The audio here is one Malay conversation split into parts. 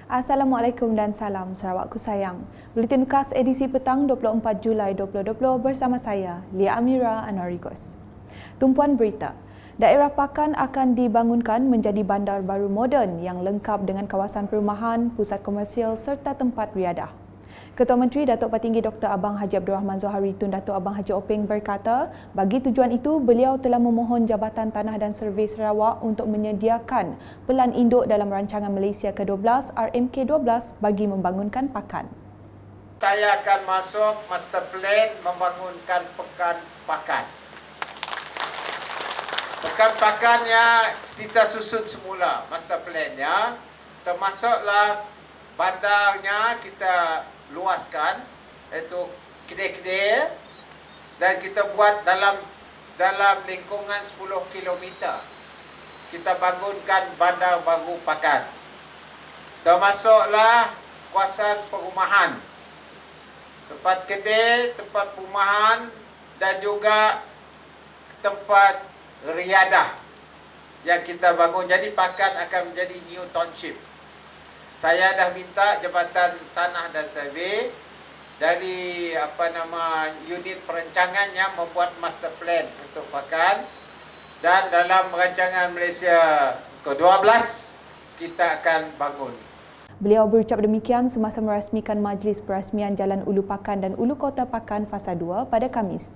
Assalamualaikum dan salam Sarawakku sayang. Buletin khas edisi petang 24 Julai 2020 bersama saya, Lia Amira Anarigos. Tumpuan berita. Daerah Pakan akan dibangunkan menjadi bandar baru moden yang lengkap dengan kawasan perumahan, pusat komersial serta tempat riadah. Ketua Menteri Datuk Patinggi Dr. Abang Haji Abdul Rahman Zohari Tun Datuk Abang Haji Openg berkata, bagi tujuan itu, beliau telah memohon Jabatan Tanah dan Survey Sarawak untuk menyediakan pelan induk dalam rancangan Malaysia ke-12 RMK12 bagi membangunkan pakan. Saya akan masuk master plan membangunkan pekan pakan. Pekan pakannya kita susun semula master plannya, termasuklah bandarnya kita luaskan, iaitu kedai-kedai, dan kita buat dalam lingkungan 10 km. Kita bangunkan bandar baru pakan. Termasuklah kawasan perumahan, tempat kedai, tempat perumahan dan juga tempat riadah yang kita bangun. Jadi pakan akan menjadi new township. Saya dah minta Jabatan Tanah dan Survey dari unit perancangannya membuat master plan untuk pakan, dan dalam rancangan Malaysia ke-12 kita akan bangun. Beliau berucap demikian semasa merasmikan Majlis Perasmian Jalan Ulu Pakan dan Ulu Kota Pakan Fasa 2 pada Khamis.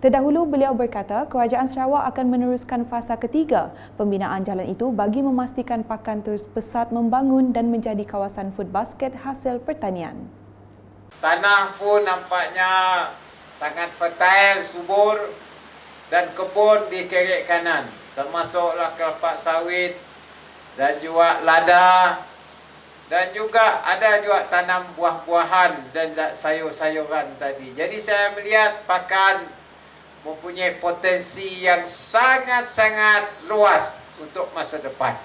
Terdahulu beliau berkata Kerajaan Sarawak akan meneruskan fasa ketiga pembinaan jalan itu bagi memastikan pakan terus pesat membangun dan menjadi kawasan food basket hasil pertanian. Tanah pun nampaknya sangat fertile, subur, dan kebun di kiri kanan, termasuklah kelapa sawit dan juga lada, dan juga ada juga tanam buah-buahan dan sayur-sayuran tadi. Jadi saya melihat pakan mempunyai potensi yang sangat-sangat luas untuk masa depan.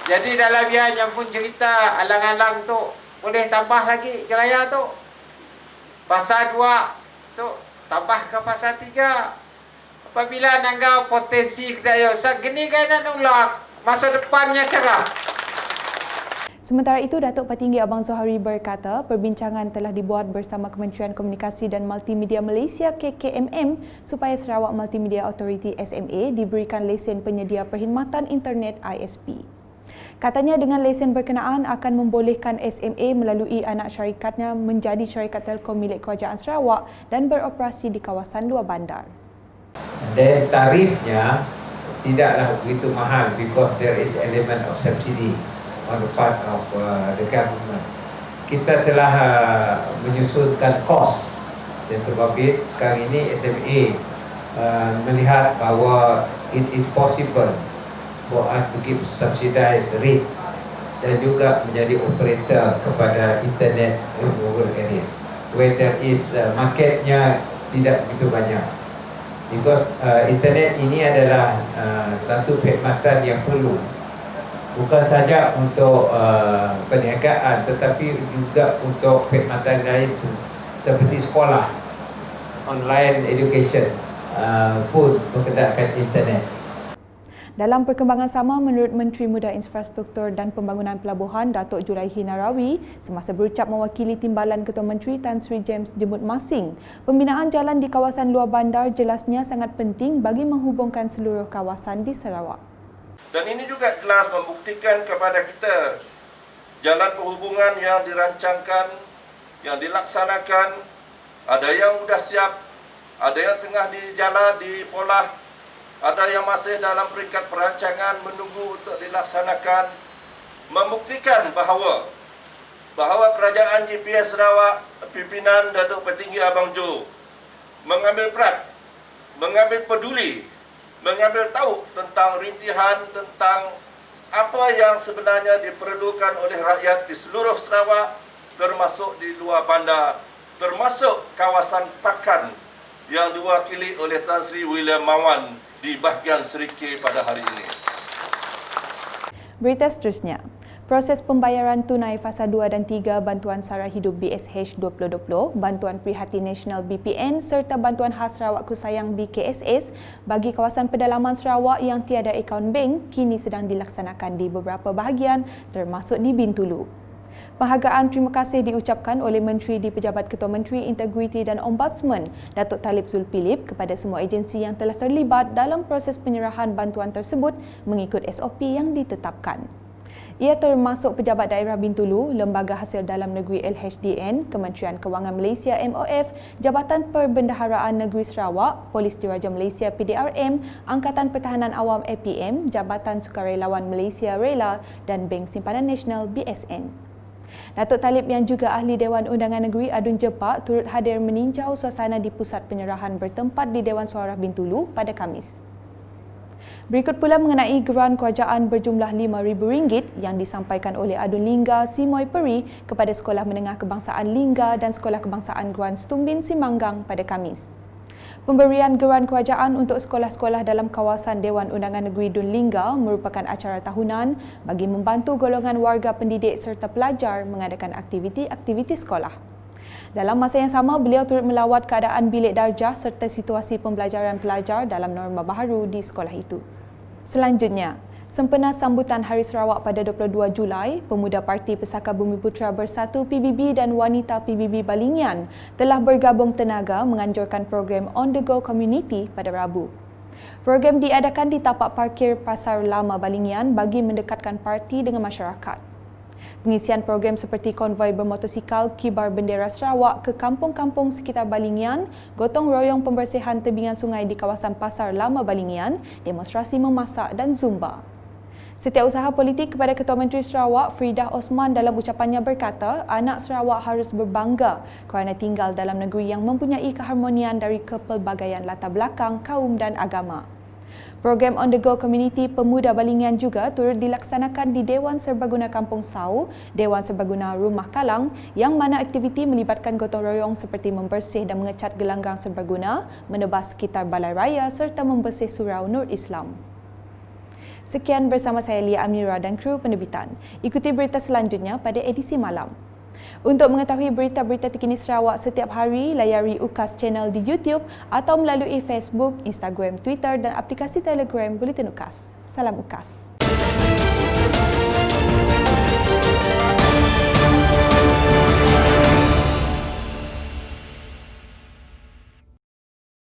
Jadi dalam yang pun cerita alang-alang tu boleh tambah lagi Jeraya tu. Fasa 2 tu tambah ke fasa 3. Apabila nanggau potensi kedaya usaha gini kan nak nolak masa depannya cerah. Sementara itu, Datuk Patinggi Abang Zohari berkata perbincangan telah dibuat bersama Kementerian Komunikasi dan Multimedia Malaysia KKMM supaya Sarawak Multimedia Authority SMA diberikan lesen penyedia perkhidmatan internet ISP. Katanya dengan lesen berkenaan akan membolehkan SMA melalui anak syarikatnya menjadi syarikat Telkom milik Kerajaan Sarawak dan beroperasi di kawasan luar bandar. Dan tarifnya tidaklah begitu mahal because there is element of subsidy on the part of the government. Kita telah menyusunkan kos dan terbabit sekarang ini SMA melihat bahawa it is possible for us to give subsidized rate dan juga menjadi operator kepada internet in rural areas where there is marketnya tidak begitu banyak, because internet ini adalah satu perkhidmatan yang perlu bukan saja untuk perniagaan tetapi juga untuk perkhidmatan lain seperti sekolah, online education pun berkedahkan internet. Dalam perkembangan sama, menurut Menteri Muda Infrastruktur dan Pembangunan Pelabuhan Datuk Julaihi Narawi semasa berucap mewakili Timbalan Ketua Menteri Tan Sri James Jemut Masing, pembinaan jalan di kawasan luar bandar jelasnya sangat penting bagi menghubungkan seluruh kawasan di Sarawak. Dan ini juga jelas membuktikan kepada kita jalan perhubungan yang dirancangkan, yang dilaksanakan, ada yang sudah siap, ada yang tengah dijalan, dipolah, ada yang masih dalam peringkat perancangan menunggu untuk dilaksanakan, membuktikan bahawa Kerajaan GPS Sarawak, pimpinan Datuk Patinggi Abang Jo mengambil peran, mengambil peduli, mengambil tahu tentang rintihan, tentang apa yang sebenarnya diperlukan oleh rakyat di seluruh Sarawak, termasuk di luar bandar, termasuk kawasan pakan yang diwakili oleh Tan Sri William Mawan di bahagian Serikir pada hari ini. Berita seterusnya. Proses pembayaran tunai fasa 2 dan 3 Bantuan Sara Hidup BSH 2020, Bantuan Prihatin Nasional BPN serta Bantuan Khas Sarawak Kusayang BKSS bagi kawasan pedalaman Sarawak yang tiada akaun bank kini sedang dilaksanakan di beberapa bahagian termasuk di Bintulu. Penghargaan terima kasih diucapkan oleh Menteri di Pejabat Ketua Menteri Integriti dan Ombudsman Datuk Talib Zulkifli kepada semua agensi yang telah terlibat dalam proses penyerahan bantuan tersebut mengikut SOP yang ditetapkan. Ia termasuk Pejabat Daerah Bintulu, Lembaga Hasil Dalam Negeri LHDN, Kementerian Kewangan Malaysia MOF, Jabatan Perbendaharaan Negeri Sarawak, Polis Diraja Malaysia PDRM, Angkatan Pertahanan Awam APM, Jabatan Sukarelawan Malaysia RELA dan Bank Simpanan Nasional BSN. Datuk Talib yang juga Ahli Dewan Undangan Negeri Adun Jepak turut hadir meninjau suasana di pusat penyerahan bertempat di Dewan Suara Bintulu pada Khamis. Berikut pula mengenai geran kerajaan berjumlah RM5,000 yang disampaikan oleh Adun Lingga Simoy Peri kepada Sekolah Menengah Kebangsaan Lingga dan Sekolah Kebangsaan Gran Stumbin Simanggang pada Khamis. Pemberian geran kerajaan untuk sekolah-sekolah dalam kawasan Dewan Undangan Negeri Dun Lingga merupakan acara tahunan bagi membantu golongan warga pendidik serta pelajar mengadakan aktiviti-aktiviti sekolah. Dalam masa yang sama, beliau turut melawat keadaan bilik darjah serta situasi pembelajaran pelajar dalam norma baharu di sekolah itu. Selanjutnya, sempena sambutan Hari Sarawak pada 22 Julai, Pemuda Parti Pesaka Bumiputera Bersatu PBB dan Wanita PBB Balingian telah bergabung tenaga menganjurkan program On The Go Community pada Rabu. Program diadakan di tapak parkir Pasar Lama Balingian bagi mendekatkan parti dengan masyarakat. Pengisian program seperti konvoi bermotosikal kibar bendera Sarawak ke kampung-kampung sekitar Balingian, gotong royong pembersihan tebingan sungai di kawasan Pasar Lama Balingian, demonstrasi memasak dan zumba. Setiausaha politik kepada Ketua Menteri Sarawak Fridah Osman dalam ucapannya berkata, anak Sarawak harus berbangga kerana tinggal dalam negeri yang mempunyai keharmonian dari kepelbagaian latar belakang, kaum dan agama. Program On The Go Community Pemuda Balingian juga turut dilaksanakan di Dewan Serbaguna Kampung Sau, Dewan Serbaguna Rumah Kalang yang mana aktiviti melibatkan gotong royong seperti membersih dan mengecat gelanggang serbaguna, menebas sekitar balai raya serta membersih surau Nur Islam. Sekian bersama saya Lia Amira dan kru penerbitan. Ikuti berita selanjutnya pada edisi malam. Untuk mengetahui berita-berita terkini Sarawak setiap hari, layari UKAS channel di YouTube atau melalui Facebook, Instagram, Twitter dan aplikasi Telegram Buletin UKAS. Salam UKAS.